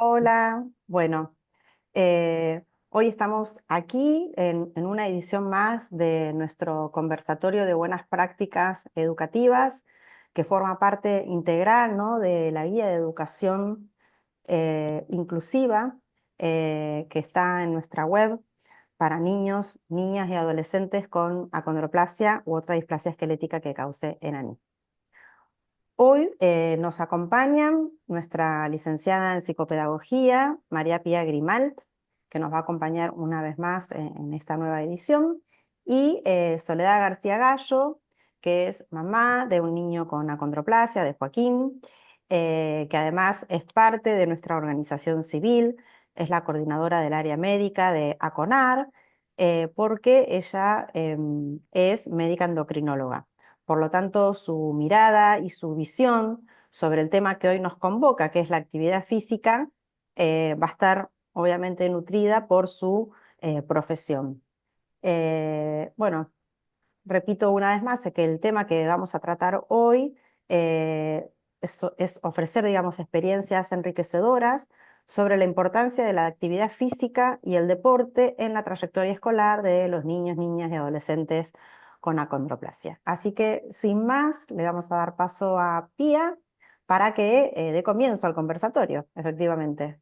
Hola, bueno, hoy estamos aquí en una edición más de nuestro conversatorio de buenas prácticas educativas, que forma parte integral, ¿no?, de la guía de educación inclusiva que está en nuestra web para niños, niñas y adolescentes con acondroplasia u otra displasia esquelética que cause enanismo. Hoy nos acompañan nuestra licenciada en psicopedagogía, María Pía Grimalt, que nos va a acompañar una vez más en esta nueva edición, y Soledad García Gallo, que es mamá de un niño con acondroplasia, de Joaquín, que además es parte de nuestra organización civil, es la coordinadora del área médica de ACONAR, porque ella es médica endocrinóloga. Por lo tanto, su mirada y su visión sobre el tema que hoy nos convoca, que es la actividad física, va a estar obviamente nutrida por su profesión. Bueno, repito una vez más que el tema que vamos a tratar hoy es ofrecer, digamos, experiencias enriquecedoras sobre la importancia de la actividad física y el deporte en la trayectoria escolar de los niños, niñas y adolescentes con acondroplasia. Así que, sin más, le vamos a dar paso a Pía para que dé comienzo al conversatorio, efectivamente.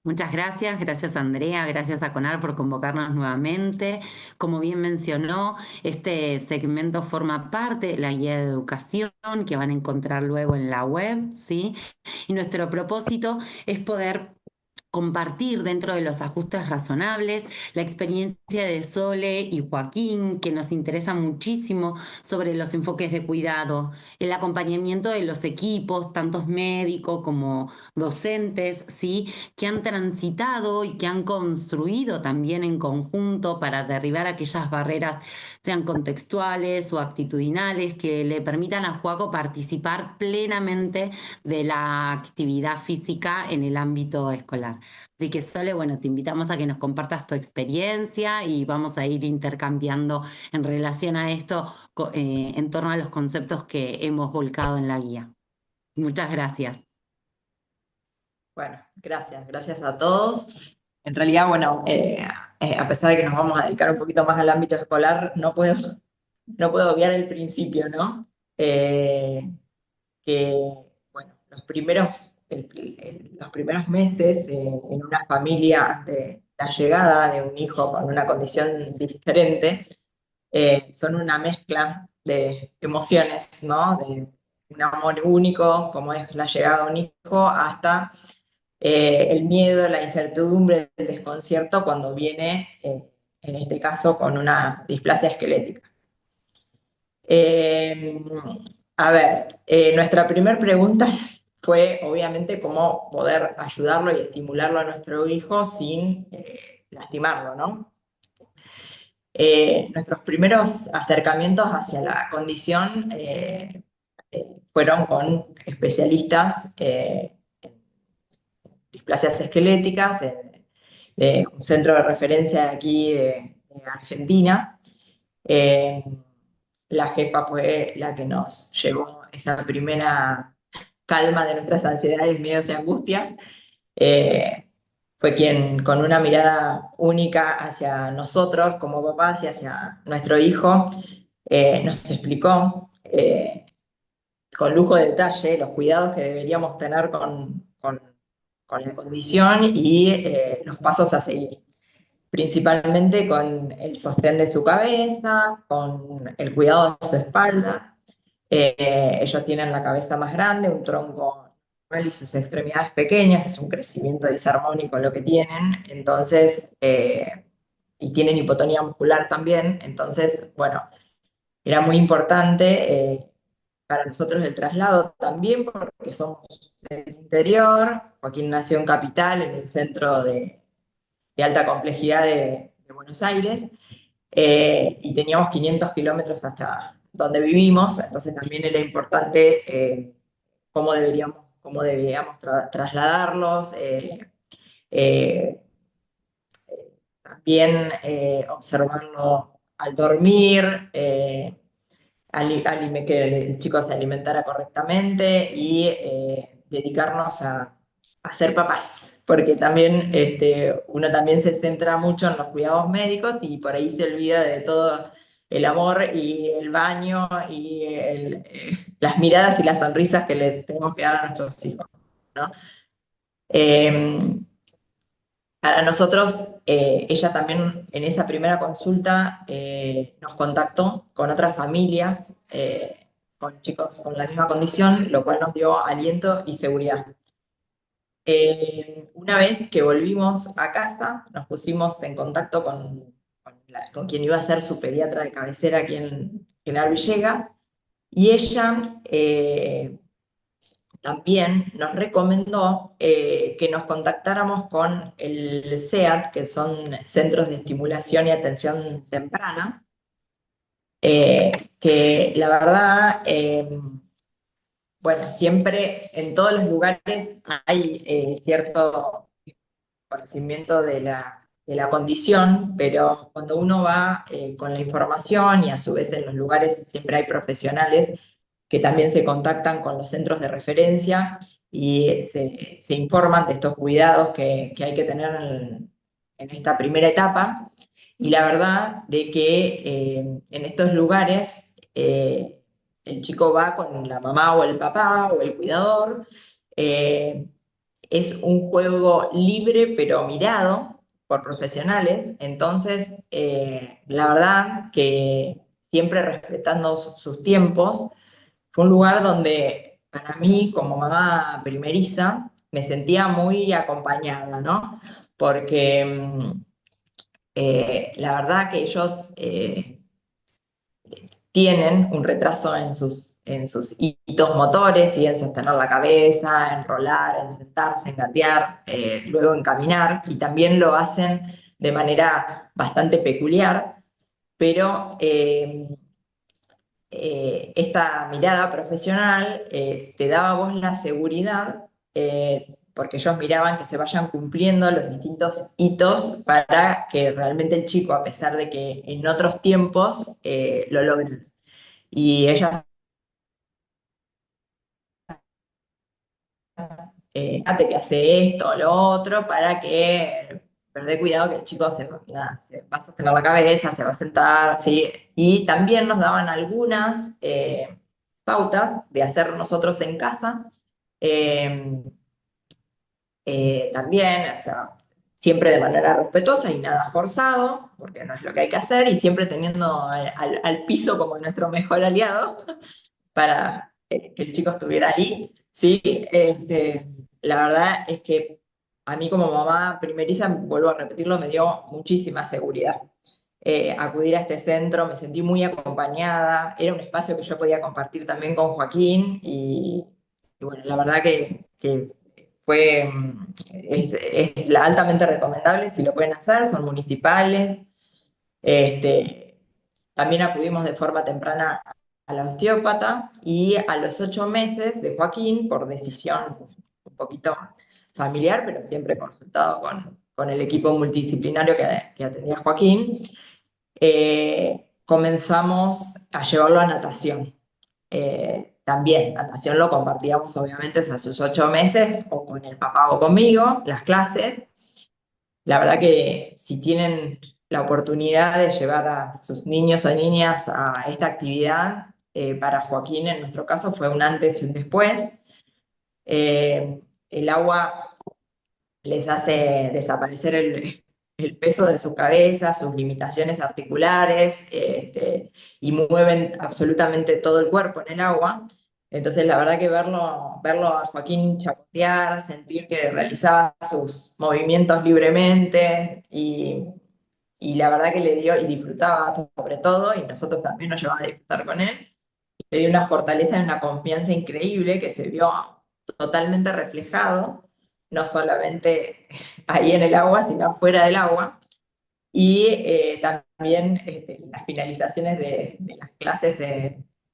Muchas gracias, gracias Andrea, gracias a CONAR por convocarnos nuevamente. Como bien mencionó, este segmento forma parte de la guía de educación que van a encontrar luego en la web, ¿sí? Y nuestro propósito es poder compartir dentro de los ajustes razonables la experiencia de Sole y Joaquín, que nos interesa muchísimo sobre los enfoques de cuidado, el acompañamiento de los equipos, tantos médicos como docentes, ¿sí?, que han transitado y que han construido también en conjunto para derribar aquellas barreras, sean contextuales o actitudinales, que le permitan a Joaco participar plenamente de la actividad física en el ámbito escolar. Así que, Sole, bueno, te invitamos a que nos compartas tu experiencia y vamos a ir intercambiando en relación a esto, en torno a los conceptos que hemos volcado en la guía. Muchas gracias. Bueno, gracias a todos. En realidad, bueno, a pesar de que nos vamos a dedicar un poquito más al ámbito escolar, no puedo obviar el principio, ¿no? Que, bueno, los primeros meses en una familia de la llegada de un hijo con una condición diferente, son una mezcla de emociones, ¿no? De un amor único, como es la llegada de un hijo, hasta el miedo, la incertidumbre, el desconcierto cuando viene, en este caso, con una displasia esquelética. Eh, a ver, nuestra primera pregunta fue, obviamente, cómo poder ayudarlo y estimularlo a nuestro hijo sin lastimarlo, ¿no? Nuestros primeros acercamientos hacia la condición fueron con especialistas en displasias esqueléticas, un centro de referencia de aquí de Argentina. Eh, la jefa fue la que nos llevó esa primera calma de nuestras ansiedades, miedos y angustias. Eh, Fue quien, con una mirada única hacia nosotros como papás y hacia nuestro hijo, nos explicó con lujo de detalle los cuidados que deberíamos tener con la condición y los pasos a seguir, principalmente con el sostén de su cabeza, con el cuidado de su espalda. Ellos tienen la cabeza más grande, un tronco normal y sus extremidades pequeñas, es un crecimiento disarmónico lo que tienen, entonces, y tienen hipotonía muscular también, entonces, bueno, era muy importante para nosotros el traslado también, porque somos del interior. Joaquín nació en Capital, en el centro de alta complejidad de Buenos Aires, y teníamos 500 kilómetros hasta donde vivimos, entonces también era importante cómo debíamos trasladarlos, eh, también observarlo al dormir, que el chico se alimentara correctamente y dedicarnos a a ser papás, porque también uno también se centra mucho en los cuidados médicos y por ahí se olvida de todo el amor y el baño y las miradas y las sonrisas que le tenemos que dar a nuestros hijos, ¿no? Eh, para nosotros, ella también en esa primera consulta nos contactó con otras familias, con chicos con la misma condición, lo cual nos dio aliento y seguridad. Una vez que volvimos a casa, nos pusimos en contacto con quien iba a ser su pediatra de cabecera aquí en General Villegas, y ella también nos recomendó que nos contactáramos con el CEAT, que son Centros de Estimulación y Atención Temprana, que la verdad, bueno, siempre en todos los lugares hay cierto conocimiento de la condición, pero cuando uno va con la información y a su vez en los lugares siempre hay profesionales que también se contactan con los centros de referencia y se informan de estos cuidados que hay que tener en esta primera etapa. Y la verdad de que en estos lugares el chico va con la mamá o el papá o el cuidador. Es un juego libre pero mirado por profesionales, entonces la verdad que siempre respetando sus tiempos, fue un lugar donde para mí como mamá primeriza me sentía muy acompañada, ¿no? Porque la verdad que ellos tienen un retraso en sus hitos motores, y en sostener la cabeza, en rolar, en sentarse, en gatear, luego en caminar, y también lo hacen de manera bastante peculiar, pero esta mirada profesional te daba a vos la seguridad, porque ellos miraban que se vayan cumpliendo los distintos hitos para que realmente el chico, a pesar de que en otros tiempos, lo logre. Y ella, fíjate que hace esto o lo otro para que perder cuidado que el chico nada, se va a sostener la cabeza, se va a sentar, ¿sí? Y también nos daban algunas pautas de hacer nosotros en casa. eh, También, o sea, siempre de manera respetuosa y nada forzado, porque no es lo que hay que hacer, y siempre teniendo al piso como nuestro mejor aliado para que el chico estuviera ahí. Sí, la verdad es que a mí como mamá primeriza, vuelvo a repetirlo, me dio muchísima seguridad. Acudir a este centro, me sentí muy acompañada, era un espacio que yo podía compartir también con Joaquín y bueno, la verdad que fue, es altamente recomendable si lo pueden hacer, son municipales. Este, También acudimos de forma temprana a la osteópata, y a los 8 meses de Joaquín, por decisión un poquito familiar, pero siempre consultado con el equipo multidisciplinario que atendía a Joaquín, comenzamos a llevarlo a natación. También, natación lo compartíamos obviamente a sus 8 meses, o con el papá o conmigo, las clases. La verdad que si tienen la oportunidad de llevar a sus niños o niñas a esta actividad, para Joaquín en nuestro caso fue un antes y un después. El agua les hace desaparecer el peso de su cabeza, sus limitaciones articulares, y mueven absolutamente todo el cuerpo en el agua. Entonces, la verdad que verlo a Joaquín chapotear, sentir que realizaba sus movimientos libremente, y la verdad que le dio y disfrutaba sobre todo, y nosotros también nos llevamos a disfrutar con él, le dio una fortaleza y una confianza increíble que se vio totalmente reflejado, no solamente ahí en el agua, sino fuera del agua. Y también las finalizaciones de las clases,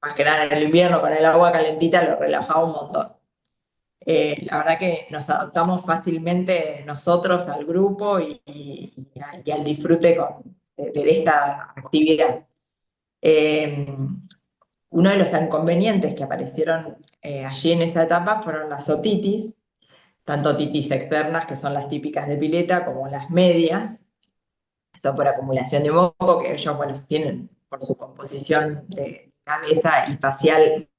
más que nada en el invierno con el agua calentita, lo relajaba un montón. La verdad que nos adaptamos fácilmente nosotros al grupo y al disfrute de esta actividad. Uno de los inconvenientes que aparecieron allí en esa etapa fueron las otitis, tanto titis externas, que son las típicas de pileta, como las medias, que son por acumulación de moco, que ellos, bueno, tienen por su composición de cabeza y facial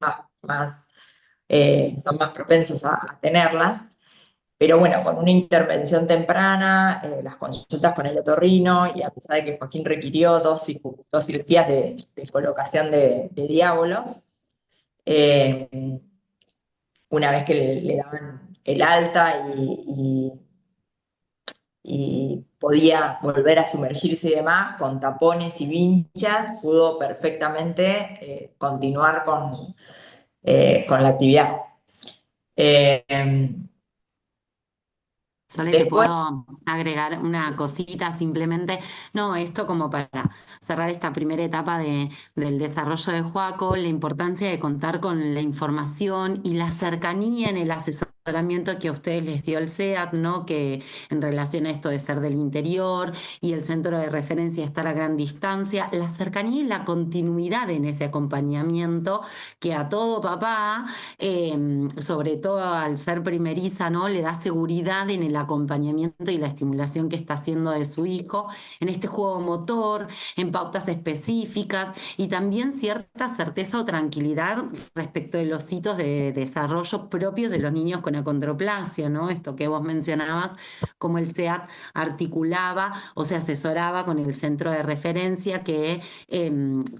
son más propensos a tenerlas. Pero bueno, con una intervención temprana, las consultas con el otorrino, y a pesar de que Joaquín requirió dos cirugías de colocación de diábolos, eh, una vez que le daban el alta y podía volver a sumergirse y demás, con tapones y vinchas, pudo perfectamente continuar con la actividad. Eh, Sole, te Después, puedo agregar una cosita simplemente. No, esto como para cerrar esta primera etapa del desarrollo de Joaco, la importancia de contar con la información y la cercanía en el asesoramiento que a ustedes les dio el SEAT, ¿no? Que en relación a esto de ser del interior y el centro de referencia estar a gran distancia, la cercanía y la continuidad en ese acompañamiento que a todo papá sobre todo al ser primeriza, ¿no? Le da seguridad en el acompañamiento y la estimulación que está haciendo de su hijo, en este juego motor, en pautas específicas y también cierta certeza o tranquilidad respecto de los hitos de desarrollo propios de los niños con acondroplasia, ¿no? Esto que vos mencionabas, como el SEAT articulaba o se asesoraba con el centro de referencia que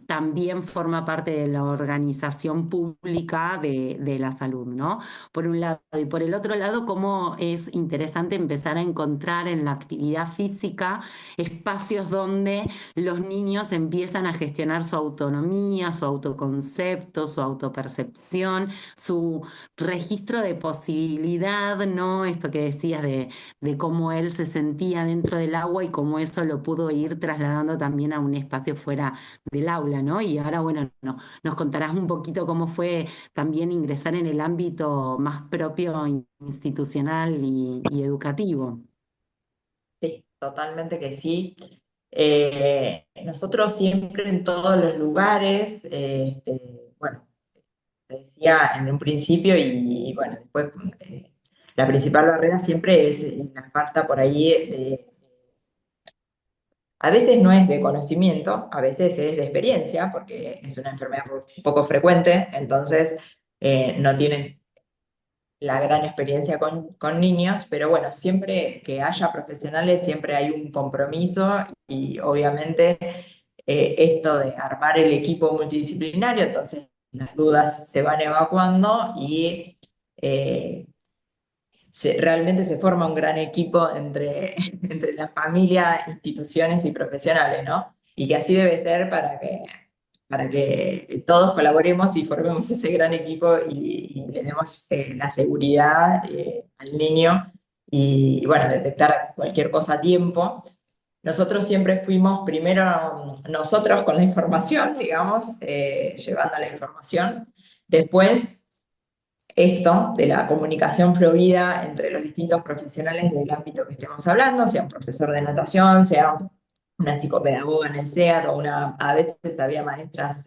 también forma parte de la organización pública de la salud, ¿no? Por un lado. Y por el otro lado, cómo es interesante empezar a encontrar en la actividad física espacios donde los niños empiezan a gestionar su autonomía, su autoconcepto, su autopercepción, su registro de posibilidad, ¿no? Esto que decías de cómo él se sentía dentro del agua y cómo eso lo pudo ir trasladando también a un espacio fuera del aula, ¿no? Y ahora, bueno, no, nos contarás un poquito cómo fue también ingresar en el ámbito más propio institucional y educativo. sí, totalmente que sí. Nosotros siempre en todos los lugares, bueno, te decía en un principio y bueno, después la principal barrera siempre es la falta por ahí a veces no es de conocimiento, a veces es de experiencia, porque es una enfermedad un poco frecuente, entonces no tienen la gran experiencia con niños, pero bueno, siempre que haya profesionales, siempre hay un compromiso y obviamente esto de armar el equipo multidisciplinario, entonces las dudas se van evacuando y eh, realmente se forma un gran equipo entre la familia, instituciones y profesionales, ¿no? Y que así debe ser para que todos colaboremos y formemos ese gran equipo y le demos la seguridad al niño y, bueno, detectar cualquier cosa a tiempo. Nosotros siempre fuimos primero nosotros con la información, digamos, llevando la información. Después esto de la comunicación fluida entre los distintos profesionales del ámbito que estemos hablando, sea un profesor de natación, sea una psicopedagoga en el SEAT, a veces había maestras,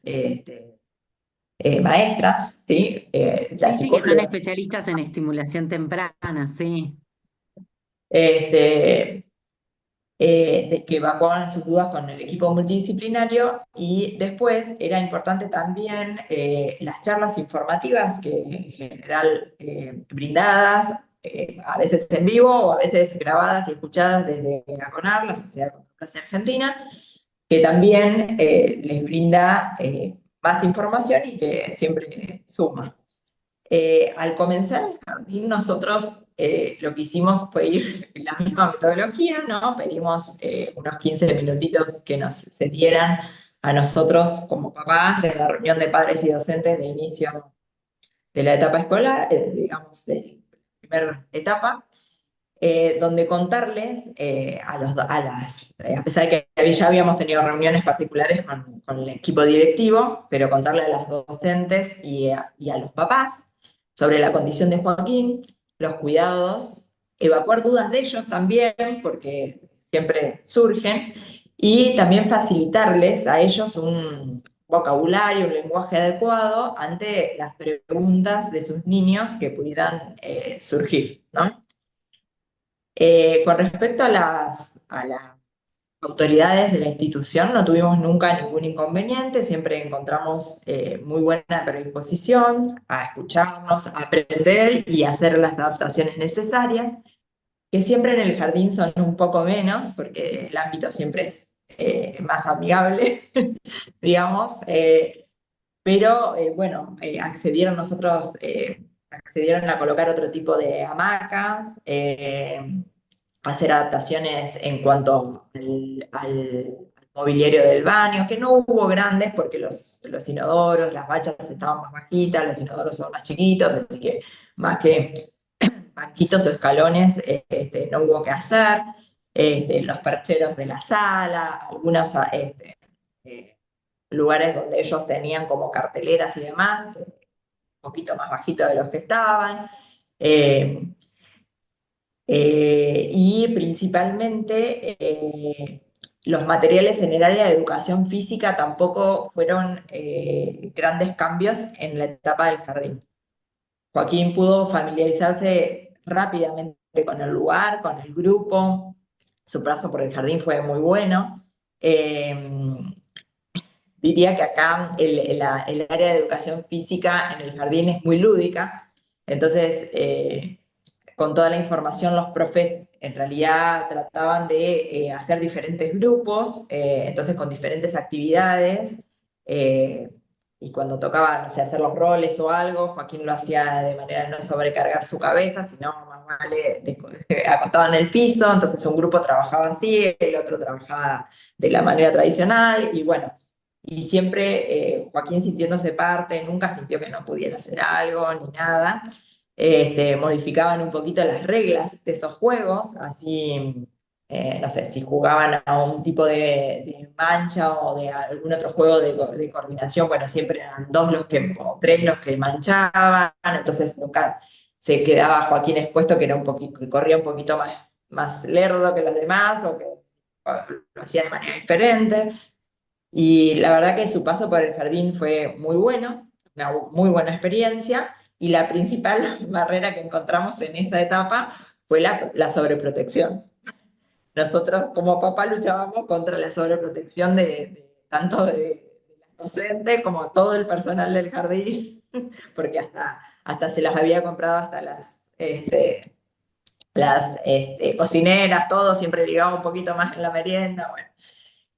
maestras, ¿sí? La Sí, sí, que son psicóloga. especialistas en estimulación temprana, sí. Este, de que evacuaban sus dudas con el equipo multidisciplinario y después era importante también las charlas informativas que en general brindadas, a veces en vivo o a veces grabadas y escuchadas desde ACONAR, la Sociedad de Contemplación Argentina, que también les brinda más información y que siempre suma. Al comenzar el jardín, nosotros lo que hicimos fue ir en la misma metodología, ¿no? Pedimos unos 15 minutitos que nos se dieran a nosotros como papás en la reunión de padres y docentes de inicio de la etapa escolar, digamos, de la primera etapa, donde contarles a pesar de que ya habíamos tenido reuniones particulares con el equipo directivo, pero contarle a las docentes y a los papás sobre la condición de Joaquín, los cuidados, evacuar dudas de ellos también, porque siempre surgen, y también facilitarles a ellos un vocabulario, un lenguaje adecuado ante las preguntas de sus niños que pudieran surgir, ¿no? Con respecto a las autoridades de la institución, no tuvimos nunca ningún inconveniente, siempre encontramos muy buena predisposición a escucharnos, a aprender y a hacer las adaptaciones necesarias, que siempre en el jardín son un poco menos, porque el ámbito siempre es más amigable, digamos, pero bueno, accedieron a colocar otro tipo de hamacas, hacer adaptaciones en cuanto al mobiliario del baño, que no hubo grandes porque los inodoros, las bachas estaban más bajitas, los inodoros son más chiquitos, así que más que banquitos o escalones no hubo que hacer. Los percheros de la sala, algunos eh, lugares donde ellos tenían como carteleras y demás, un poquito más bajitos de los que estaban. Eh, y principalmente los materiales en el área de educación física tampoco fueron grandes cambios en la etapa del jardín. Joaquín pudo familiarizarse rápidamente con el lugar, con el grupo, su paso por el jardín fue muy bueno. Diría que acá el área de educación física en el jardín es muy lúdica, entonces con toda la información los profes en realidad trataban de hacer diferentes grupos, entonces con diferentes actividades, eh, y cuando tocaba, no sé, hacer los roles o algo, Joaquín lo hacía de manera de no sobrecargar su cabeza, sino más vale acostado en el piso, entonces un grupo trabajaba así, el otro trabajaba de la manera tradicional, y bueno, y siempre Joaquín sintiéndose parte, nunca sintió que no pudiera hacer algo ni nada. Modificaban un poquito las reglas de esos juegos, así, no sé, si jugaban a un tipo de mancha o de algún otro juego de coordinación, bueno, siempre eran dos los que, o tres los que manchaban, entonces nunca se quedaba Joaquín expuesto, que era un poquito, que corría un poquito más lerdo que los demás, o lo hacía de manera diferente. Y la verdad que su paso por el jardín fue muy bueno, una muy buena experiencia, y la principal barrera que encontramos en esa etapa fue la sobreprotección. Nosotros como papá luchábamos contra la sobreprotección tanto de las docentes como todo el personal del jardín, porque hasta se las había comprado hasta las cocineras, todo, siempre ligaba un poquito más en la merienda, bueno.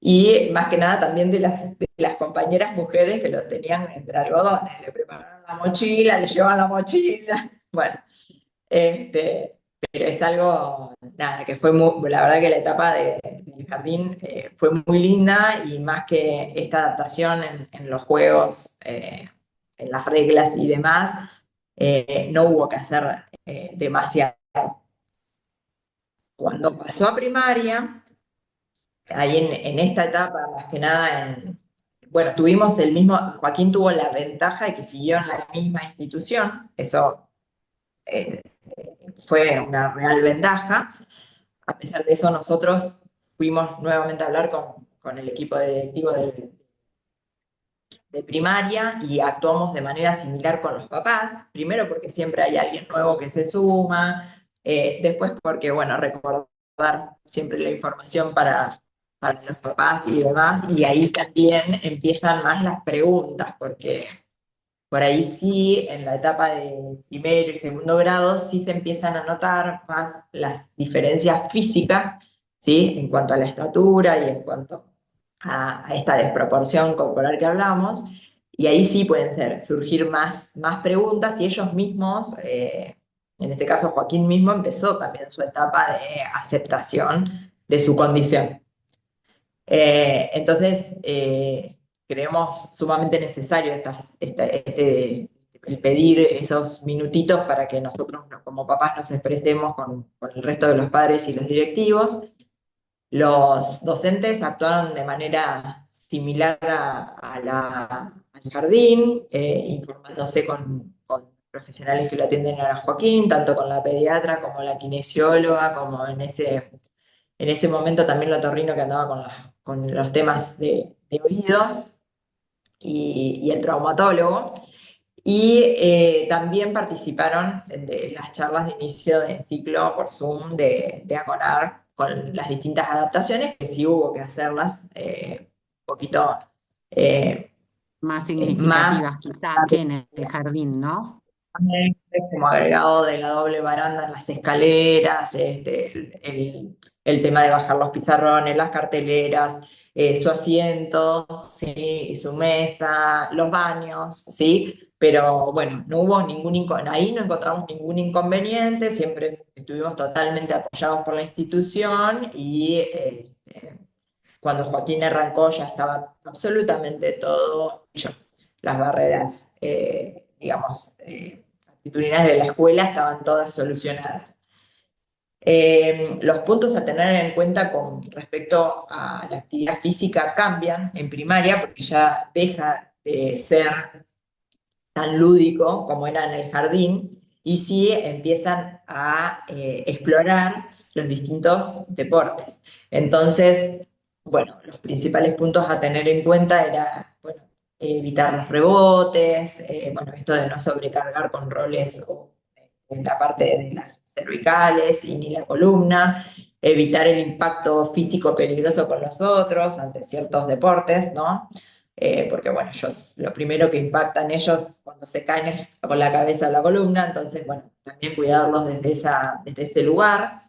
Y más que nada también de las compañeras mujeres que lo tenían entre algodones, le prepararon la mochila, le llevan la mochila, bueno, pero es algo, nada, que fue la verdad que la etapa del jardín fue muy linda, y más que esta adaptación en los juegos, en las reglas y demás, no hubo que hacer demasiado. Cuando pasó a primaria, ahí en esta etapa, más que nada, bueno, tuvimos Joaquín tuvo la ventaja de que siguió en la misma institución, eso eh, fue una real ventaja. A pesar de eso, nosotros fuimos nuevamente a hablar con el equipo directivo de primaria y actuamos de manera similar con los papás, primero porque siempre hay alguien nuevo que se suma, después porque, bueno, recordar siempre la información para los papás y demás, y ahí también empiezan más las preguntas, porque por ahí sí, en la etapa de primero y segundo grado, sí se empiezan a notar más las diferencias físicas, ¿sí? En cuanto a la estatura y en cuanto a esta desproporción corporal que hablamos, y ahí sí pueden surgir más preguntas, y ellos mismos, en este caso Joaquín mismo, empezó también su etapa de aceptación de su condición. Entonces, creemos sumamente necesario el pedir esos minutitos para que nosotros como papás nos expresemos con el resto de los padres y los directivos. Los docentes actuaron de manera similar al jardín, informándose con profesionales que lo atienden a Joaquín, tanto con la pediatra como la kinesióloga, como en ese momento también el otorrino que andaba con los temas de oídos, y el traumatólogo. Y también participaron de las charlas de inicio de ciclo por Zoom de ACONAR con las distintas adaptaciones, que sí hubo que hacerlas un poquito Más más significativas quizás que en el jardín, ¿no? como agregado de la doble baranda en las escaleras, el tema de bajar los pizarrones, las carteleras, su asiento, ¿sí? Y su mesa, los baños, ¿sí? Pero bueno, no hubo ahí no encontramos ningún inconveniente, siempre estuvimos totalmente apoyados por la institución y cuando Joaquín arrancó ya estaba absolutamente todo hecho. Las barreras, digamos, actitudinales de la escuela estaban todas solucionadas. Los puntos a tener en cuenta con respecto a la actividad física cambian en primaria porque ya deja de ser tan lúdico como era en el jardín y sí empiezan a explorar los distintos deportes. Entonces, bueno, los principales puntos a tener en cuenta era, bueno, evitar los rebotes, bueno, esto de no sobrecargar con roles en la parte de las cervicales y ni la columna, evitar el impacto físico peligroso con los otros ante ciertos deportes, ¿no? Porque bueno, lo primero que impactan ellos cuando se caen es con la cabeza o la columna, entonces bueno, también cuidarlos desde ese lugar.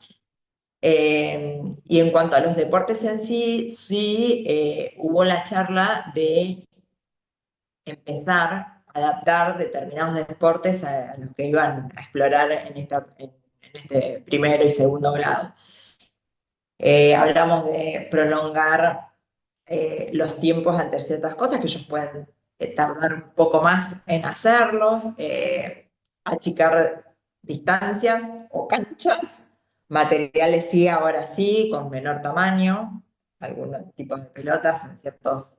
Y en cuanto a los deportes en sí, sí hubo la charla de empezar a adaptar determinados deportes a los que iban a explorar en este primero y segundo grado. Hablamos de prolongar los tiempos ante ciertas cosas que ellos pueden tardar un poco más en hacerlos, achicar distancias o canchas, materiales sí, ahora sí, con menor tamaño, algunos tipos de pelotas en ciertos,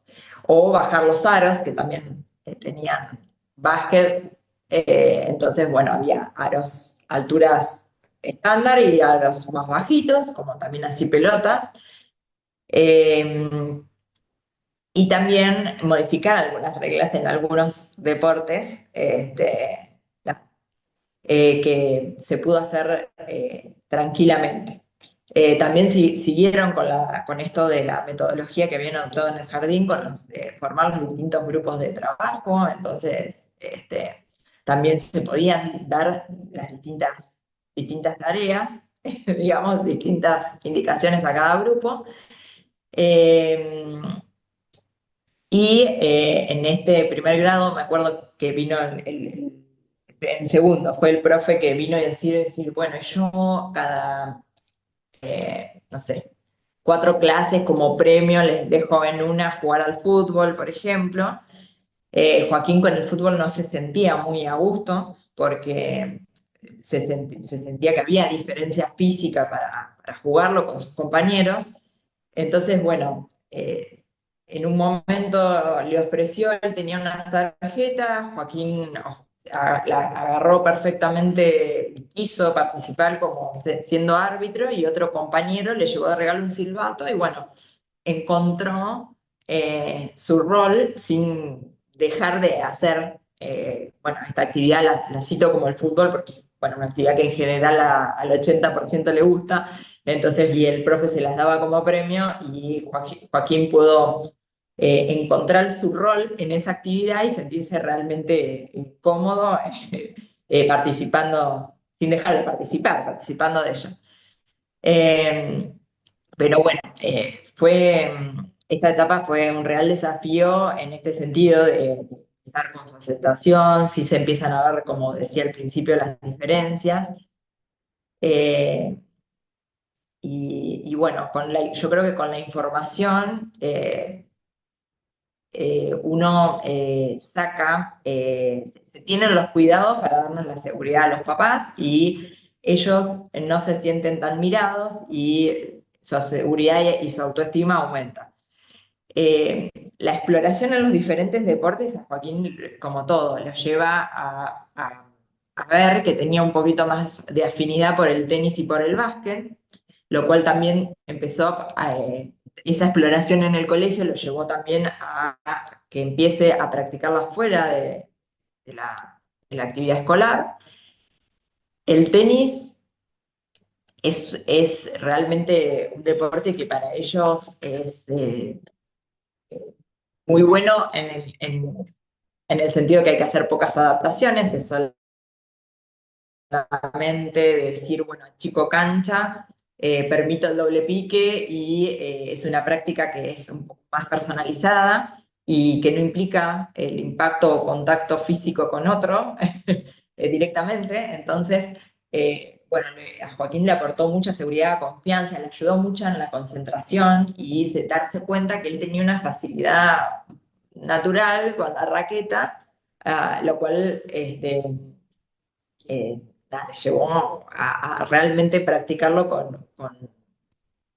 o bajar los aros, que también tenían básquet, entonces bueno, había aros, alturas estándar y aros más bajitos, como también así pelotas. Eh, y también modificar algunas reglas en algunos deportes que se pudo hacer tranquilamente. También siguieron con esto de la metodología que habían adoptado en el jardín, formar los distintos grupos de trabajo, entonces también se podían dar las distintas tareas, digamos, distintas indicaciones a cada grupo. Eh, en este primer grado me acuerdo que vino en segundo, fue el profe que vino a decir, bueno, yo cada, no sé, 4 clases como premio les dejo en una jugar al fútbol, por ejemplo. Joaquín con el fútbol no se sentía muy a gusto porque se sentía que había diferencia física para jugarlo con sus compañeros. Entonces, bueno, en un momento le ofreció, él tenía una tarjeta, Joaquín la agarró perfectamente, quiso participar como siendo árbitro y otro compañero le llevó de regalo un silbato y bueno, encontró su rol sin dejar de hacer, bueno, esta actividad la cito como el fútbol porque, bueno, una actividad que en general al 80% le gusta, entonces y el profe se las daba como premio y Joaquín pudo encontrar su rol en esa actividad y sentirse realmente cómodo participando, sin dejar de participar, participando de ello. Pero bueno, esta etapa fue un real desafío en este sentido de empezar con su aceptación, si se empiezan a ver, como decía al principio, las diferencias. Eh, y bueno, yo creo que con la información uno se tienen los cuidados para darnos la seguridad a los papás y ellos no se sienten tan mirados y su seguridad y su autoestima aumenta. La exploración en los diferentes deportes a Joaquín, como todo, lo lleva a ver que tenía un poquito más de afinidad por el tenis y por el básquet, lo cual también esa exploración en el colegio lo llevó también a que empiece a practicarla fuera de la actividad escolar. El tenis es realmente un deporte que para ellos es muy bueno en el sentido que hay que hacer pocas adaptaciones, es solamente decir, bueno, chico cancha, permito el doble pique y es una práctica que es un poco más personalizada y que no implica el impacto o contacto físico con otro directamente. Entonces, bueno, a Joaquín le aportó mucha seguridad, confianza, le ayudó mucho en la concentración y darse cuenta que él tenía una facilidad natural con la raqueta, lo cual nada, llevó a realmente practicarlo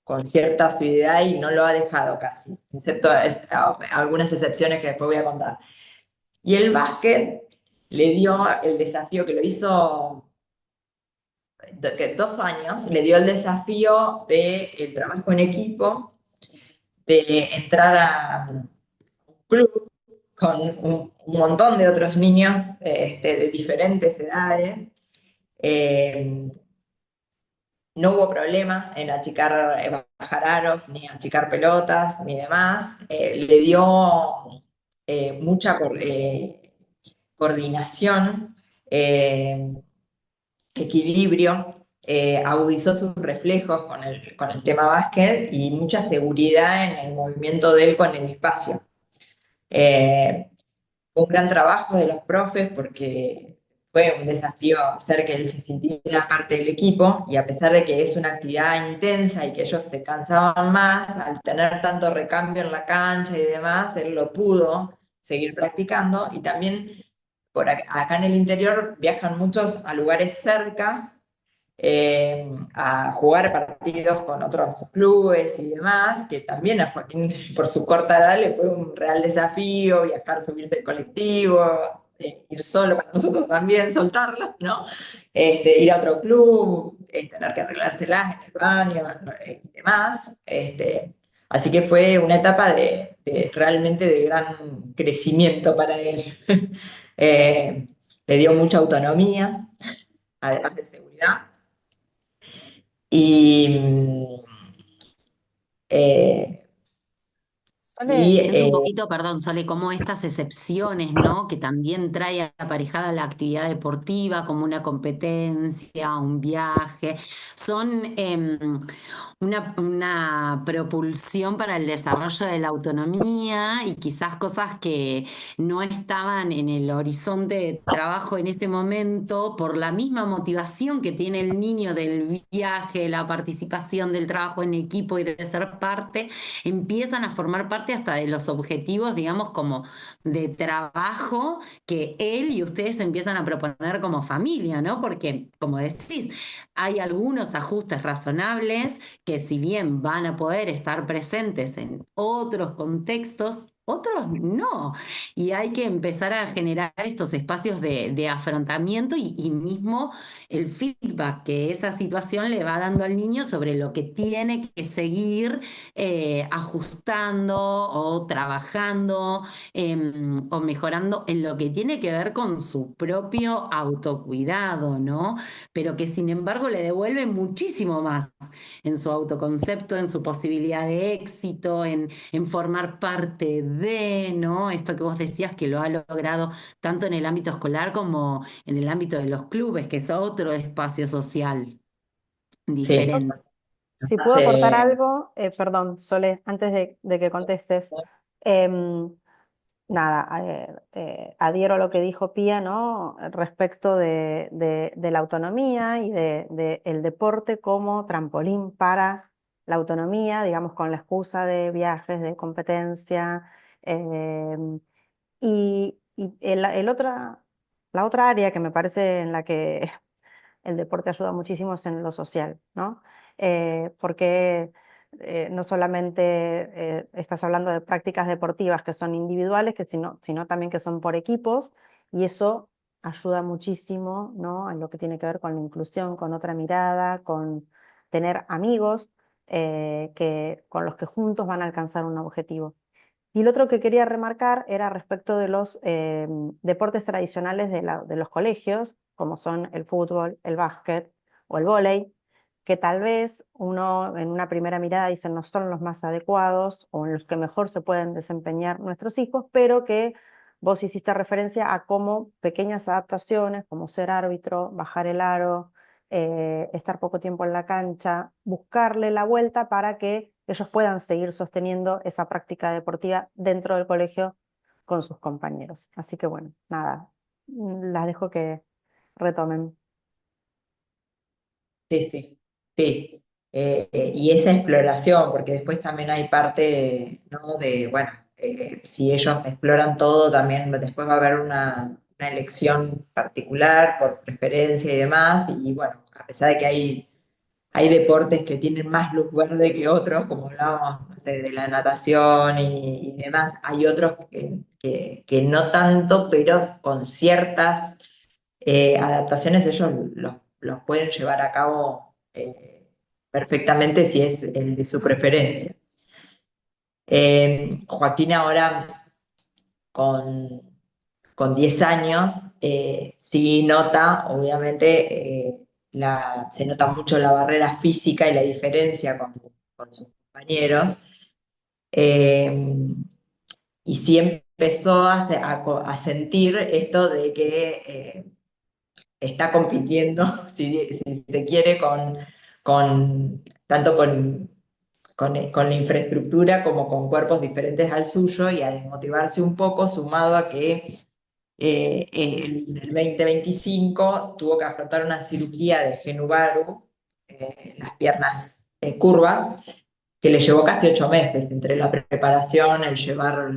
con cierta asiduidad y no lo ha dejado casi, excepto algunas excepciones que después voy a contar. Y el básquet le dio el desafío que lo hizo 2 años, le dio el desafío del trabajo en equipo, de entrar a un club con un montón de otros niños de diferentes edades. Eh, No hubo problema en achicar, bajar aros, ni achicar pelotas, ni demás. Le dio mucha coordinación, eh, equilibrio, agudizó sus reflejos con el tema básquet y mucha seguridad en el movimiento de él con el espacio. Eh, Fue un gran trabajo de los profes porque fue un desafío hacer que él se sintiera parte del equipo y a pesar de que es una actividad intensa y que ellos se cansaban más, al tener tanto recambio en la cancha y demás, él lo pudo seguir practicando y también acá en el interior viajan muchos a lugares cercas a jugar partidos con otros clubes y demás, que también a Joaquín por su corta edad le fue un real desafío viajar, subirse al colectivo, ir solo para nosotros también, soltarla, ¿no? Ir a otro club, tener que arreglárselas en el baño y demás. Así que fue una etapa realmente de gran crecimiento para él. Le dio mucha autonomía, además de seguridad. Y, eh, y Sole, Es un poquito, perdón, Sole, como estas excepciones, ¿no? Que también trae aparejada la actividad deportiva, como una competencia, un viaje, son una propulsión para el desarrollo de la autonomía y quizás cosas que no estaban en el horizonte de trabajo en ese momento por la misma motivación que tiene el niño del viaje, la participación del trabajo en equipo y de ser parte, empiezan a formar parte hasta de los objetivos, digamos, como de trabajo que él y ustedes empiezan a proponer como familia, ¿no? Porque, como decís, hay algunos ajustes razonables que si bien van a poder estar presentes en otros contextos, otros no. Y hay que empezar a generar estos espacios de afrontamiento y mismo el feedback que esa situación le va dando al niño sobre lo que tiene que seguir ajustando o trabajando o mejorando en lo que tiene que ver con su propio autocuidado, ¿no? Pero que sin embargo le devuelve muchísimo más en su autoconcepto, en su posibilidad de éxito, en formar parte de, ¿no? Esto que vos decías que lo ha logrado tanto en el ámbito escolar como en el ámbito de los clubes, que es otro espacio social sí, diferente. si puedo aportar eh, algo, perdón, Sole, antes de que contestes. em, Nada, adhiero a lo que dijo Pía, ¿no? Respecto de la autonomía y de el deporte como trampolín para la autonomía, digamos, con la excusa de viajes, de competencia. Y la otra área que me parece en la que el deporte ayuda muchísimo es en lo social, ¿no? Porque no solamente estás hablando de prácticas deportivas que son individuales, sino también que son por equipos, y eso ayuda muchísimo, ¿no? En lo que tiene que ver con la inclusión, con otra mirada, con tener amigos con los que juntos van a alcanzar un objetivo. Y lo otro que quería remarcar era respecto de los deportes tradicionales de los colegios, como son el fútbol, el básquet o el vóley, que tal vez uno en una primera mirada dice no son los más adecuados o en los que mejor se pueden desempeñar nuestros hijos, pero que vos hiciste referencia a cómo pequeñas adaptaciones, como ser árbitro, bajar el aro, estar poco tiempo en la cancha, buscarle la vuelta para que ellos puedan seguir sosteniendo esa práctica deportiva dentro del colegio con sus compañeros. Así que bueno, nada, las dejo que retomen. Sí, sí, sí. Y esa exploración, porque después también hay parte, ¿no? De, bueno, si ellos exploran todo, también después va a haber una elección particular por preferencia y demás. Y bueno, a pesar de que hay deportes que tienen más luz verde que otros, como hablábamos, no sé, de la natación y demás, hay otros que no tanto, pero con ciertas adaptaciones ellos los pueden llevar a cabo perfectamente si es el de su preferencia. Joaquín ahora con, con 10 años sí nota, obviamente, se nota mucho la barrera física y la diferencia con sus compañeros. Eh, y sí empezó a sentir esto de que está compitiendo, si se quiere, tanto con la infraestructura como con cuerpos diferentes al suyo y a desmotivarse un poco, sumado a que en el 2025 tuvo que afrontar una cirugía de Genuvaru, en las piernas curvas, que le llevó casi 8 meses entre la preparación, el llevar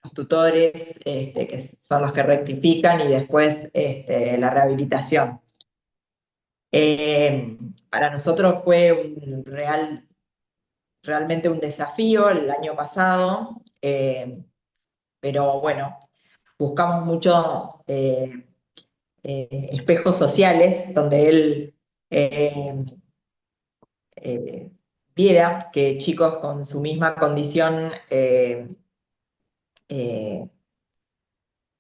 los tutores, que son los que rectifican, y después la rehabilitación. Eh, para nosotros fue realmente un desafío el año pasado, pero bueno, buscamos mucho espejos sociales donde él eh, eh, viera que chicos con su misma condición eh,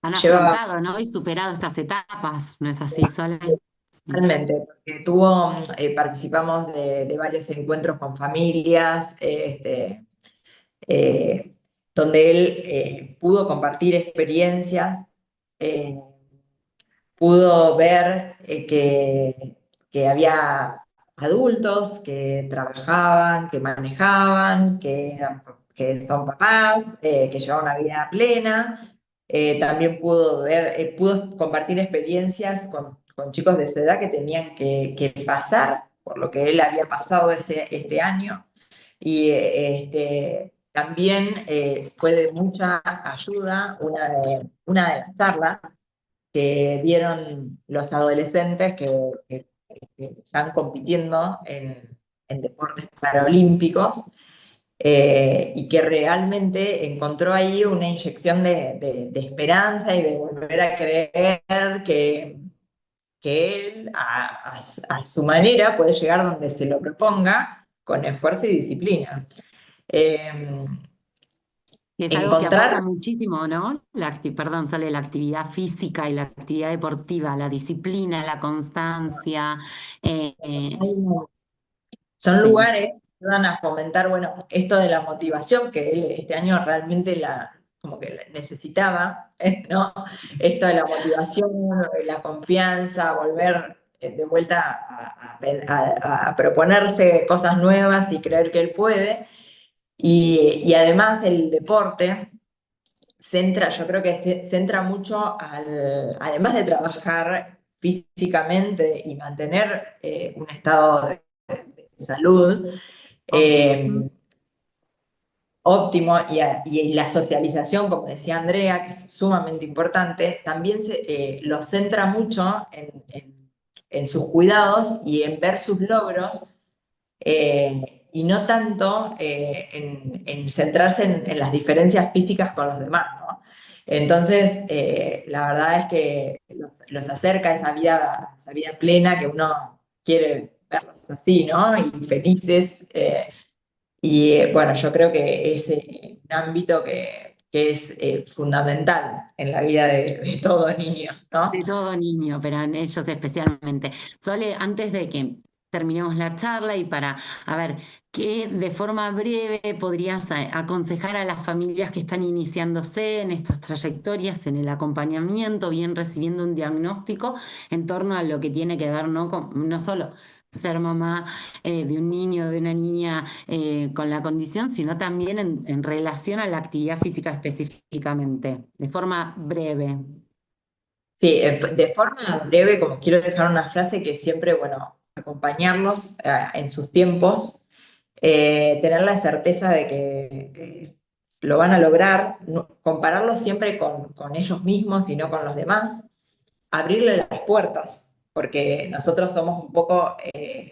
Han llevaban afrontado, ¿no? Y superado estas etapas, ¿no es así, Sole? Sí. realmente, porque participamos de varios encuentros con familias, eh, donde él pudo compartir experiencias, eh, pudo ver que había adultos que trabajaban, que manejaban, que son papás, que llevaban una vida plena. También pudo compartir experiencias con chicos de su edad que tenían que pasar por lo que él había pasado este año. Y también fue de mucha ayuda una de las charlas que dieron los adolescentes que están compitiendo en deportes paralímpicos, y que realmente encontró ahí una inyección de esperanza y de volver a creer que él a su manera puede llegar donde se lo proponga con esfuerzo y disciplina. Eh, Es algo que aporta encontrar muchísimo, ¿no? Perdón, Sole, la actividad física y la actividad deportiva, la disciplina, la constancia. eh, eh, Son sí. lugares que van a fomentar, bueno, esto de la motivación que él este año realmente como que la necesitaba, ¿no? Esto de la motivación, la confianza, volver de vuelta a proponerse cosas nuevas y creer que él puede. Y además el deporte yo creo que centra mucho además de trabajar físicamente y mantener un estado de salud Óptimo. óptimo, y la socialización, como decía Andrea, que es sumamente importante, también lo centra mucho en sus cuidados y en ver sus logros, y no tanto en centrarse en las diferencias físicas con los demás, ¿no? Entonces, la verdad es que los acerca a esa vida plena que uno quiere verlos así, ¿no? Y felices. Bueno, yo creo que es un ámbito que es fundamental en la vida de todo niño, ¿no? De todo niño, pero en ellos especialmente. Sole, antes de que terminemos la charla y para, a ver, ¿qué de forma breve podrías aconsejar a las familias que están iniciándose en estas trayectorias, en el acompañamiento, bien recibiendo un diagnóstico en torno a lo que tiene que ver, ¿no? No solo ser mamá de un niño, de una niña con la condición, sino también en relación a la actividad física específicamente, de forma breve. Sí, de forma breve, como quiero dejar una frase que siempre, bueno, acompañarlos en sus tiempos, tener la certeza de que lo van a lograr, compararlos siempre con ellos mismos y no con los demás, abrirle las puertas, porque nosotros somos un poco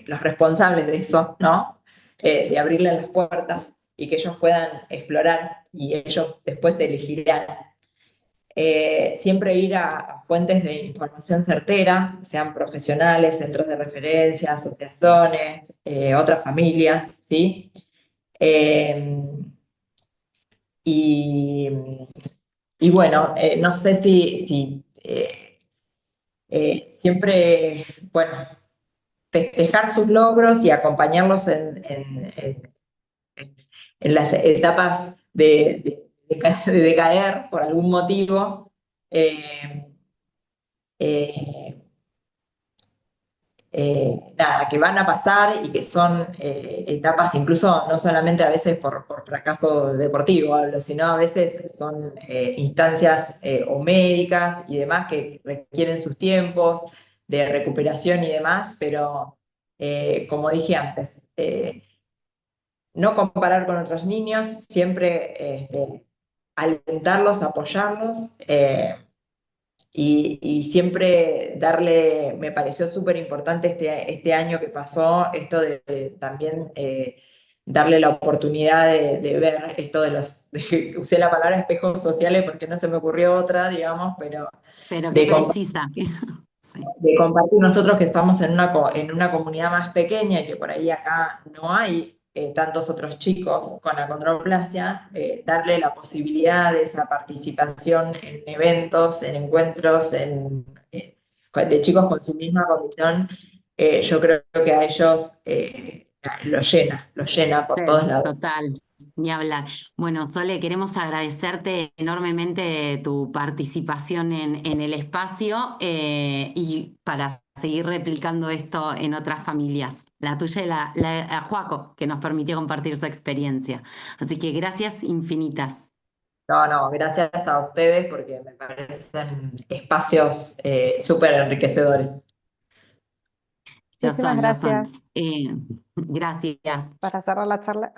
los responsables de eso, ¿no? De abrirle las puertas y que ellos puedan explorar y ellos después elegirán. Siempre ir a fuentes de información certera, sean profesionales, centros de referencia, asociaciones, otras familias, ¿sí? Eh, y, y bueno, no sé si siempre, bueno, festejar sus logros y acompañarlos en las etapas de decaer por algún motivo. Eh, eh, Nada, que van a pasar y que son etapas, incluso no solamente a veces por fracaso deportivo hablo, sino a veces son instancias o médicas y demás que requieren sus tiempos de recuperación y demás, pero como dije antes, no comparar con otros niños, siempre alentarlos, apoyarlos. Y siempre darle, me pareció súper importante este año que pasó, esto de también darle la oportunidad de ver esto usé la palabra espejos sociales porque no se me ocurrió otra, digamos, pero Pero qué de, precisa. Sí, de compartir nosotros que estamos en una comunidad más pequeña y que por ahí acá no hay tantos otros chicos con acondroplasia, darle la posibilidad de esa participación en eventos, en encuentros, de chicos con su misma condición, yo creo que a ellos lo llena por todos sí, lados. total, ni hablar. Bueno, Sole, queremos agradecerte enormemente tu participación en el espacio y para seguir replicando esto en otras familias. La tuya y a Joaco, que nos permitió compartir su experiencia. Así que gracias infinitas. No, no, gracias a ustedes porque me parecen espacios súper enriquecedores. Lo Muchísimas son, lo son. gracias Gracias. para cerrar la charla.